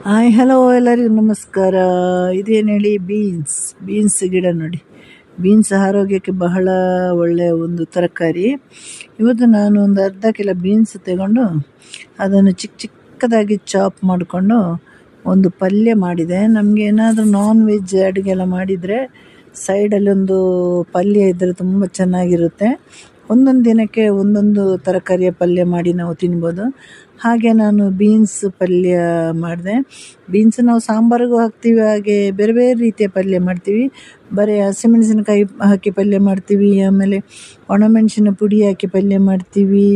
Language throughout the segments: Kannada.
ಹಾಯ್ ಹಲೋ ಎಲ್ಲರಿಗೂ ನಮಸ್ಕಾರ. ಇದೇನು ಹೇಳಿ, ಬೀನ್ಸ್ ಗಿಡ ನೋಡಿ. ಬೀನ್ಸ್ ಆರೋಗ್ಯಕ್ಕೆ ಬಹಳ ಒಳ್ಳೆಯ ಒಂದು ತರಕಾರಿ. ಇವತ್ತು ನಾನು ಒಂದು ಅರ್ಧ ಕಿಲೋ ಬೀನ್ಸ್ ತಗೊಂಡು ಅದನ್ನು ಚಿಕ್ಕದಾಗಿ ಚಾಪ್ ಮಾಡಿಕೊಂಡು ಒಂದು ಪಲ್ಯ ಮಾಡಿದೆ. ನಮಗೆ ಏನಾದರೂ ನಾನ್ ವೆಜ್ ಅಡುಗೆ ಎಲ್ಲ ಮಾಡಿದರೆ ಸೈಡಲ್ಲಿ ಒಂದು ಪಲ್ಯ ಇದ್ದರೆ ತುಂಬ ಚೆನ್ನಾಗಿರುತ್ತೆ. ಒಂದೊಂದು ದಿನಕ್ಕೆ ಒಂದೊಂದು ತರಕಾರಿಯ ಪಲ್ಯ ಮಾಡಿ ನಾವು ತಿನ್ಬೋದು. ಹಾಗೆ ನಾನು ಬೀನ್ಸ್ ಪಲ್ಯ ಮಾಡಿದೆ. ಬೀನ್ಸ್ ನಾವು ಸಾಂಬಾರಿಗೂ ಹಾಕ್ತೀವಿ, ಹಾಗೆ ಬೇರೆ ಬೇರೆ ರೀತಿಯ ಪಲ್ಯ ಮಾಡ್ತೀವಿ. ಬರೀ ಹಸಿಮೆಣಸಿನಕಾಯಿ ಹಾಕಿ ಪಲ್ಯ ಮಾಡ್ತೀವಿ, ಆಮೇಲೆ ಒಣಮೆಣಸಿನ ಪುಡಿ ಹಾಕಿ ಪಲ್ಯ ಮಾಡ್ತೀವಿ,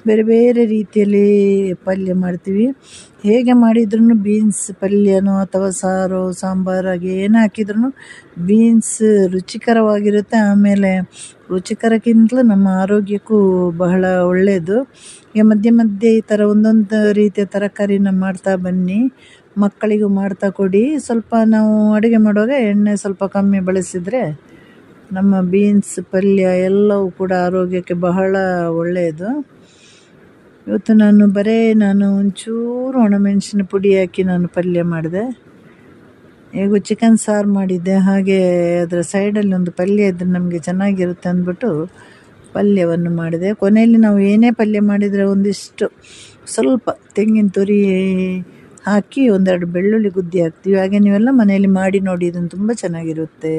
ಬೇರೆ ಬೇರೆ ರೀತಿಯಲ್ಲಿ ಪಲ್ಯ ಮಾಡ್ತೀವಿ. ಹೇಗೆ ಮಾಡಿದ್ರೂ ಬೀನ್ಸ್ ಪಲ್ಯನೋ ಅಥವಾ ಸಾರು ಸಾಂಬಾರಾಗಿ ಏನು ಹಾಕಿದ್ರೂ ಬೀನ್ಸ್ ರುಚಿಕರವಾಗಿರುತ್ತೆ. ಆಮೇಲೆ ರುಚಿಕರಕ್ಕಿಂತಲೂ ನಮ್ಮ ಆರೋಗ್ಯಕ್ಕೂ ಬಹಳ ಒಳ್ಳೆಯದು. ಈಗ ಮಧ್ಯೆ ಮಧ್ಯೆ ಈ ಥರ ಒಂದೊಂದು ರೀತಿಯ ತರಕಾರಿನ ಮಾಡ್ತಾ ಬನ್ನಿ, ಮಕ್ಕಳಿಗೂ ಮಾಡ್ತಾ ಕೊಡಿ. ಸ್ವಲ್ಪ ನಾವು ಅಡುಗೆ ಮಾಡುವಾಗ ಎಣ್ಣೆ ಸ್ವಲ್ಪ ಕಮ್ಮಿ ಬಳಸಿದರೆ ನಮ್ಮ ಬೀನ್ಸ್ ಪಲ್ಯ ಎಲ್ಲವೂ ಕೂಡ ಆರೋಗ್ಯಕ್ಕೆ ಬಹಳ ಒಳ್ಳೆಯದು. ಇವತ್ತು ನಾನು ಒಂಚೂರು ಒಣಮೆಣಸಿನ ಪುಡಿ ಹಾಕಿ ನಾನು ಪಲ್ಯ ಮಾಡಿದೆ. ಹೇಗೂ ಚಿಕನ್ ಸಾರು ಮಾಡಿದ್ದೆ, ಹಾಗೆ ಅದರ ಸೈಡಲ್ಲಿ ಒಂದು ಪಲ್ಯ ಇದ್ದರೆ ನಮಗೆ ಚೆನ್ನಾಗಿರುತ್ತೆ ಅಂದ್ಬಿಟ್ಟು ಪಲ್ಯವನ್ನು ಮಾಡಿದೆ. ಕೊನೆಯಲ್ಲಿ ನಾವು ಏನೇ ಪಲ್ಯ ಮಾಡಿದರೆ ಒಂದಿಷ್ಟು ಸ್ವಲ್ಪ ತೆಂಗಿನ ತುರಿ ಹಾಕಿ ಒಂದೆರಡು ಬೆಳ್ಳುಳ್ಳಿ ಗುದ್ದಿ ಹಾಕ್ತೀವಿ. ಹಾಗೆ ನೀವೆಲ್ಲ ಮನೆಯಲ್ಲಿ ಮಾಡಿ ನೋಡಿ, ಇದನ್ನು ತುಂಬ ಚೆನ್ನಾಗಿರುತ್ತೆ.